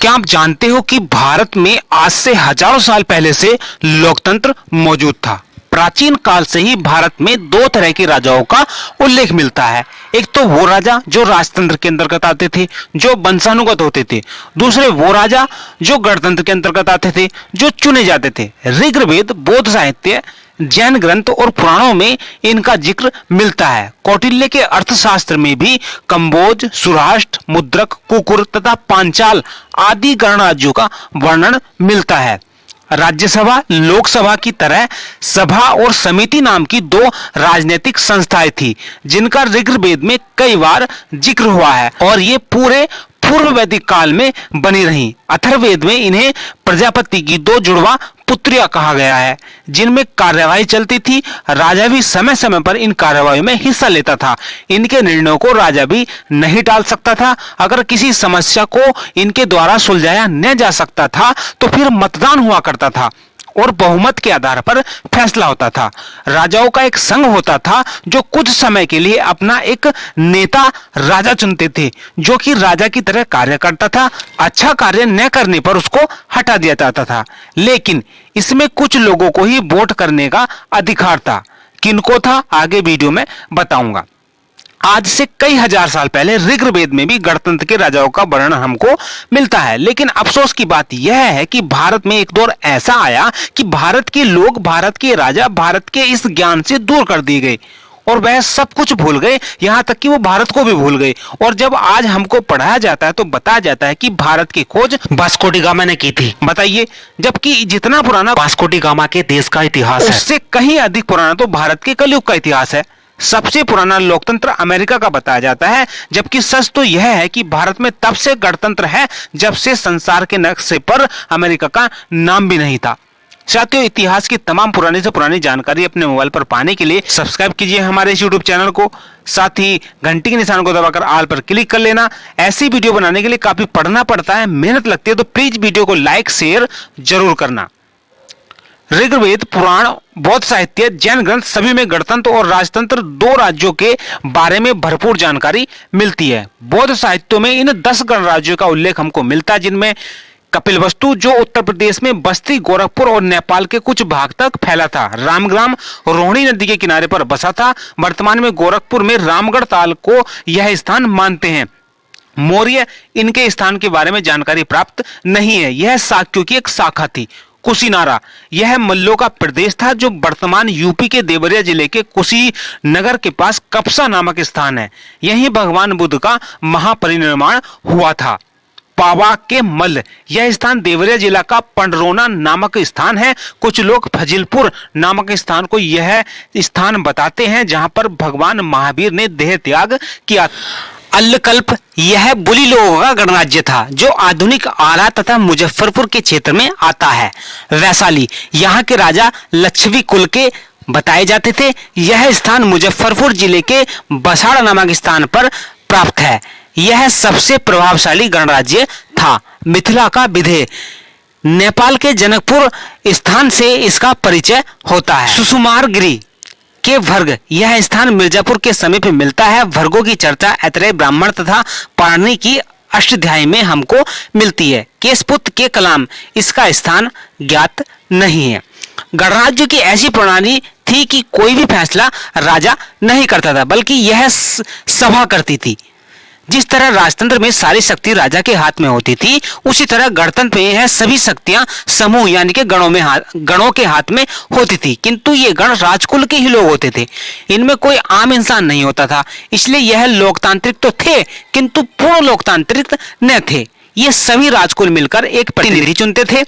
क्या आप जानते हो कि भारत में आज से हजारों साल पहले से लोकतंत्र मौजूद था। प्राचीन काल से ही भारत में दो तरह के राजाओं का उल्लेख मिलता है। एक तो वो राजा जो राजतंत्र के अंतर्गत आते थे, जो वंशानुगत होते थे। दूसरे वो राजा जो गणतंत्र के अंतर्गत आते थे, जो चुने जाते थे। ऋग्वेद, बौद्ध साहित्य, जैन ग्रंथ और पुराणों में इनका जिक्र मिलता है। कौटिल्य के अर्थशास्त्र में भी कंबोज, सुराष्ट्र, मुद्रक, कुकुर तथा पांचाल आदि गणराज्यों का वर्णन मिलता है। राज्यसभा, लोकसभा की तरह सभा और समिति नाम की दो राजनीतिक संस्थाएं थी, जिनका ऋग्वेद में कई बार जिक्र हुआ है और ये पूरे पूर्व वैदिक काल में बनी रही। अथर्ववेद में इन्हें प्रजापति की दो जुड़वा पुत्रियां कहा गया है, जिनमें कार्यवाही चलती थी। राजा भी समय समय पर इन कार्यवाही में हिस्सा लेता था। इनके निर्णयों को राजा भी नहीं टाल सकता था। अगर किसी समस्या को इनके द्वारा सुलझाया न जा सकता था तो फिर मतदान हुआ करता था और बहुमत के आधार पर फैसला होता था। राजाओं का एक संघ होता था जो कुछ समय के लिए अपना एक नेता राजा चुनते थे, जो कि राजा की तरह कार्य करता था। अच्छा कार्य न करने पर उसको हटा दिया जाता था, लेकिन इसमें कुछ लोगों को ही वोट करने का अधिकार था। किनको था, आगे वीडियो में बताऊंगा। आज से कई हजार साल पहले ऋग्वेद में भी गणतंत्र के राजाओं का वर्णन हमको मिलता है, लेकिन अफसोस की बात यह है कि भारत में एक दौर ऐसा आया कि भारत के लोग, भारत के राजा भारत के इस ज्ञान से दूर कर दिए गए और वह सब कुछ भूल गए, यहां तक कि वो भारत को भी भूल गए। और जब आज हमको पढ़ाया जाता है तो बताया जाता है कि भारत की खोज वास्को डी गामा ने की थी। बताइए, जबकि जितना पुराना वास्को डी गामा के देश का इतिहास है, उससे कहीं अधिक पुराना तो भारत के कलयुग का इतिहास है। सबसे पुराना लोकतंत्र अमेरिका का बताया जाता है, जबकि सच तो यह है कि भारत में तब से गणतंत्र है जब से संसार के नक्शे पर अमेरिका का नाम भी नहीं था। साथियों, इतिहास की तमाम पुरानी से पुरानी जानकारी अपने मोबाइल पर पाने के लिए सब्सक्राइब कीजिए हमारे इस यूट्यूब चैनल को। साथ ही घंटी के निशान को दबाकर ऑल पर क्लिक कर लेना। ऐसी वीडियो बनाने के लिए काफी पढ़ना पड़ता है, मेहनत लगती है, तो प्लीज वीडियो को लाइक शेयर जरूर करना। ऋग्वेद, पुराण, बौद्ध साहित्य, जैन ग्रंथ सभी में गणतंत्र और राजतंत्र दो राज्यों के बारे में भरपूर जानकारी मिलती है। बौद्ध साहित्यों में इन 10 गणराज्यों का उल्लेख हमको मिलता है, जिनमें कपिलवस्तु जो उत्तर प्रदेश में बस्ती, गोरखपुर और नेपाल के कुछ भाग तक फैला था। रामग्राम रोहिणी नदी के किनारे पर बसा था। वर्तमान में गोरखपुर में रामगढ़ ताल को यह स्थान मानते हैं। मौर्य, इनके स्थान के बारे में जानकारी प्राप्त नहीं है। यह शाक्यों की एक शाखा थी। कुशीनारा, यह मल्लों का प्रदेश था जो वर्तमान यूपी के देवरिया जिले के कुशीनगर के पास कपसा नामक स्थान है। यहीं भगवान बुद्ध का महापरिनिर्वाण हुआ था। पावा के मल्ल, यह स्थान देवरिया जिला का पंडरोना नामक स्थान है। कुछ लोग फजिलपुर नामक स्थान को यह स्थान बताते हैं जहां पर भगवान महावीर ने देह त्याग किया। अल्लकल्प, यह बुली लोगों का गणराज्य था जो आधुनिक आरा तथा मुजफ्फरपुर के क्षेत्र में आता है। वैशाली, यहाँ के राजा लच्छवी कुल के बताए जाते थे। यह स्थान मुजफ्फरपुर जिले के बसाड़ा नामक स्थान पर प्राप्त है। यह सबसे प्रभावशाली गणराज्य था। मिथिला का विधेय, नेपाल के जनकपुर स्थान से इसका परिचय होता है। सुसुमारगिरी के वर्ग, यह स्थान मिर्जापुर के समीप मिलता है। वर्गों की चर्चा ऐतरेय ब्राह्मण तथा पाणिनि की अष्टाध्यायी में हमको मिलती है। केशपुत्र के कलाम, इसका स्थान ज्ञात नहीं है। गणराज्य की ऐसी प्रणाली थी कि कोई भी फैसला राजा नहीं करता था, बल्कि यह सभा करती थी। जिस तरह राजतंत्र में सारी शक्ति राजा के हाथ में होती थी, उसी तरह गणतंत्र में यह सभी शक्तियां समूह यानी कि गणों के हाथ में होती थी। किंतु ये गण राजकुल के ही लोग होते थे, इनमें कोई आम इंसान नहीं होता था। इसलिए यह लोकतांत्रिक तो थे किंतु पूर्ण लोकतांत्रिक न थे। ये सभी राजकुल मिलकर एक प्रतिनिधि चुनते थे।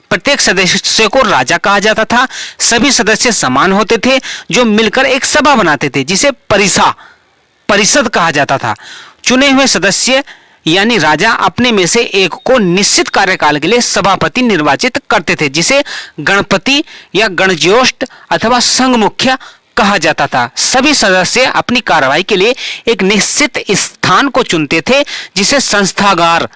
प्रत्येक सदस्य को राजा कहा जाता था। सभी सदस्य समान होते थे जो मिलकर एक सभा बनाते थे, जिसे परिषद कहा जाता था। चुने हुए सदस्य यानी राजा अपने में से एक को निश्चित कार्यकाल के लिए सभापति निर्वाचित करते थे, जिसे गणपति या गणज्येष्ठ अथवा संघ मुख्य कहा जाता था। सभी सदस्य अपनी कार्रवाई के लिए एक निश्चित स्थान को चुनते थे, जिसे संस्थागार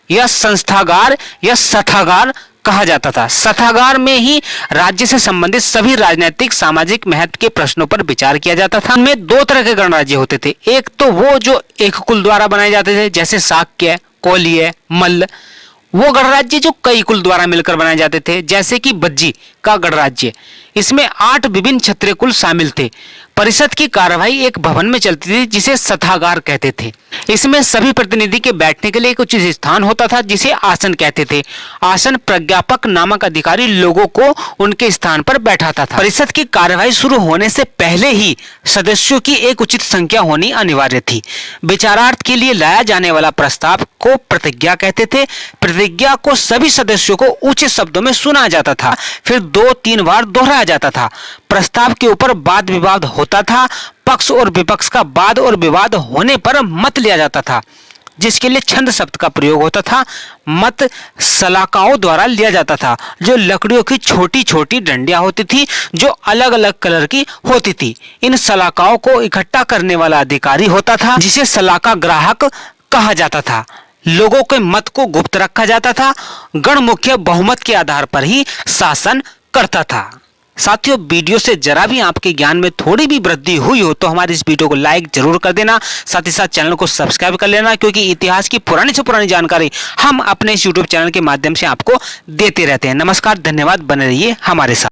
या सठागार कहा जाता था। सभागार में ही राज्य से संबंधित सभी राजनीतिक सामाजिक महत्व के प्रश्नों पर विचार किया जाता था। उनमें दो तरह के गणराज्य होते थे। एक तो वो जो एक कुल द्वारा बनाए जाते थे, जैसे शाक्य, कोलीय, मल्ल, वो गणराज्य जो कई कुल द्वारा मिलकर बनाए जाते थे, जैसे कि बज्जी का गणराज्य। इसमें 8 विभिन्न क्षत्रिय कुल शामिल थे। परिषद की कार्यवाही एक भवन में चलती थी जिसे सभागार कहते थे। इसमें सभी प्रतिनिधि के बैठने के लिए एक उचित स्थान होता था जिसे आसन कहते थे। आसन प्रज्ञापक नामक अधिकारी लोगों को उनके स्थान पर बैठाता था। परिषद की कार्यवाही शुरू होने से पहले ही सदस्यों की एक उचित संख्या होनी अनिवार्य थी। विचारार्थ के लिए लाया जाने वाला प्रस्ताव को प्रतिज्ञा कहते थे। प्रतिज्ञा को सभी सदस्यों को ऊंचे शब्दों में सुना जाता था, फिर 2-3 बार दोहराया जाता था। प्रस्ताव के ऊपर वाद विवाद होता था। पक्ष और विपक्ष का वाद और विवाद होने पर मत लिया जाता था, जिसके लिए छंद शब्द का प्रयोग होता था। मत सलाकाओं द्वारा लिया जाता था, जो लकड़ियों की छोटी छोटी डंडियां होती थी जो अलग अलग कलर की होती थी। इन सलाकाओं को इकट्ठा करने वाला अधिकारी होता था जिसे सलाका ग्राहक कहा जाता था। लोगों के मत को गुप्त रखा जाता था। गण मुख्य बहुमत के आधार पर ही शासन करता था। साथियों, वीडियो से जरा भी आपके ज्ञान में थोड़ी भी वृद्धि हुई हो तो हमारी इस वीडियो को लाइक जरूर कर देना। साथ ही साथ चैनल को सब्सक्राइब कर लेना, क्योंकि इतिहास की पुरानी से पुरानी जानकारी हम अपने इस यूट्यूब चैनल के माध्यम से आपको देते रहते हैं। नमस्कार, धन्यवाद, बने रहिए हमारे साथ।